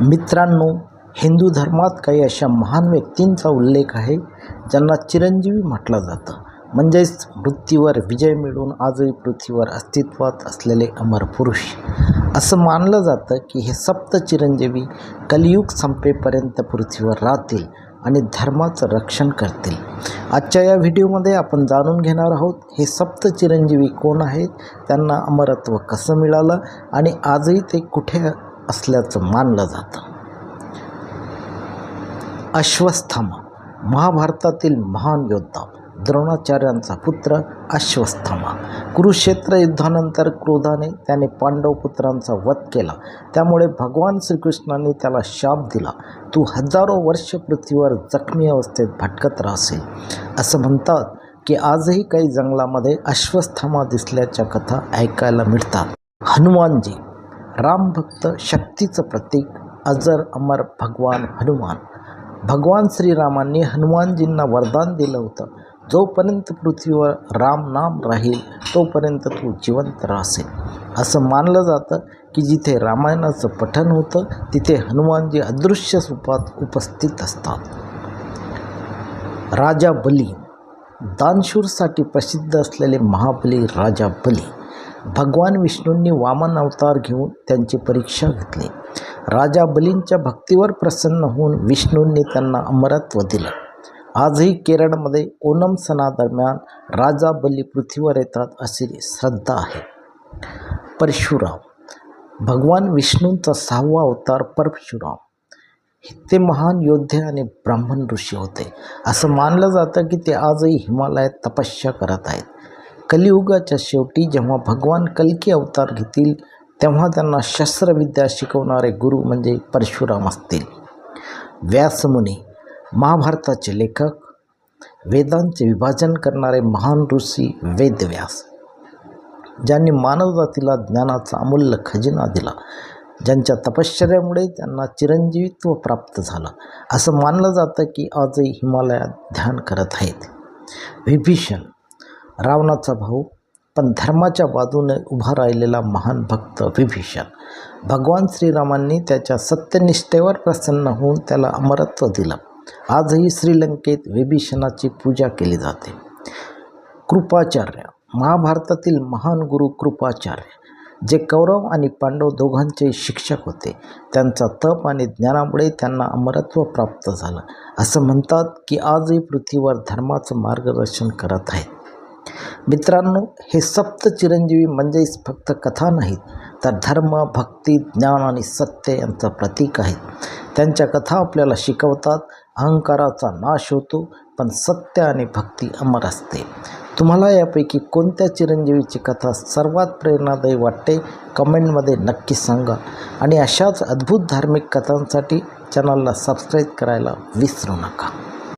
मित्रांनो, हिंदू धर्मात काही अशा महान व्यक्तींचा उल्लेख आहे ज्यांना चिरंजीवी म्हटलं जातं. म्हणजेच मृत्यूवर विजय मिळवून आजही पृथ्वीवर अस्तित्वात असलेले अमर पुरुष. असं मानलं जातं की हे सप्त चिरंजीवी कलियुग संपेपर्यंत पृथ्वीवर राहतील आणि धर्माचं रक्षण करतील. आजच्या या व्हिडिओमध्ये आपण जाणून घेणार आहोत हे सप्त चिरंजीवी कोण आहेत, त्यांना अमरत्व कसं मिळालं आणि आजही ते कुठे असल्याचं मानलं जातं. अश्वत्थामा, महाभारतातील महान योद्धा, द्रोणाचार्यांचा पुत्र अश्वत्थामा. कुरुक्षेत्र युद्धानंतर क्रोधाने त्याने पांडव पुत्रांचा वध केला. त्यामुळे भगवान श्रीकृष्णांनी त्याला शाप दिला, तू हजारो वर्ष पृथ्वीवर जखमी अवस्थेत भटकत राहशील. असं म्हणतात की आजही काही जंगलामध्ये अश्वत्थामा दिसल्याच्या कथा ऐकायला मिळतात. हनुमानजी, रामभक्त, शक्तीचं प्रतीक, अजर अमर भगवान हनुमान. भगवान श्रीरामांनी हनुमानजींना वरदान दिलं होतं, जोपर्यंत पृथ्वीवर राम नाम राहील तोपर्यंत तू जिवंत राहशील. असं मानलं जातं की जिथे रामायणाचं पठण होतं तिथे हनुमानजी अदृश्य रूपात उपस्थित असतात. राजा बली, दानशूरसाठी प्रसिद्ध असलेले महाबली राजा बली. भगवान विष्णूंनी वामन अवतार घेऊन त्यांची परीक्षा घेतली. राजा बलींच्या भक्तीवर प्रसन्न होऊन विष्णूंनी त्यांना अमरत्व दिलं. आजही केरळमध्ये ओणम सणादरम्यान राजा बली पृथ्वीवर येतात अशी श्रद्धा आहे. परशुराम, भगवान विष्णूंचा 6वा अवतार परशुराम. ते महान योद्धे आणि ब्राह्मण ऋषी होते. असं मानलं जातं की ते आजही हिमालयात तपस्या करत आहेत. कलियुगाच्या शेवटी जेव्हा भगवान कल्की अवतार घेतील तेव्हा त्यांना शस्त्रविद्या शिकवणारे गुरु म्हणजे परशुराम असतील. व्यासमुनी, महाभारताचे लेखक, वेदांचे विभाजन करणारे महान ऋषी वेदव्यास, ज्यांनी मानवजातीला ज्ञानाचा अमूल्य खजिना दिला, ज्यांच्या तपश्चर्यामुळे त्यांना चिरंजीवित्व प्राप्त झालं. असं मानलं जातं की आजही हिमालयात ध्यान करत आहेत. विभीषण, रावणाचा भाऊ पण धर्माच्या बाजूने उभा राहिलेला महान भक्त विभीषण. भगवान श्रीरामांनी त्याच्या सत्यनिष्ठेवर प्रसन्न होऊन त्याला अमरत्व दिलं. आजही श्रीलंकेत विभीषणाची पूजा केली जाते. कृपाचार्य, महाभारतातील महान गुरु कृपाचार्य, जे कौरव आणि पांडव दोघांचे शिक्षक होते. त्यांचा तप आणि ज्ञानामुळे त्यांना अमरत्व प्राप्त झालं. असं म्हणतात की आजही पृथ्वीवर धर्माचं मार्गदर्शन करत आहेत. मित्रांनो, हे सप्त चिरंजीवी म्हणजेच फक्त कथा नाहीत, तर धर्म, भक्ती, ज्ञान आणि सत्य यांचं प्रतीक आहेत. त्यांच्या कथा आपल्याला शिकवतात अहंकाराचा नाश होतो, पण सत्य आणि भक्ती अमर असते. तुम्हाला यापैकी कोणत्या चिरंजीवीची कथा सर्वात प्रेरणादायी वाटते कमेंटमध्ये नक्की सांगा. आणि अशाच अद्भुत धार्मिक कथांसाठी चॅनलला सबस्क्राईब करायला विसरू नका.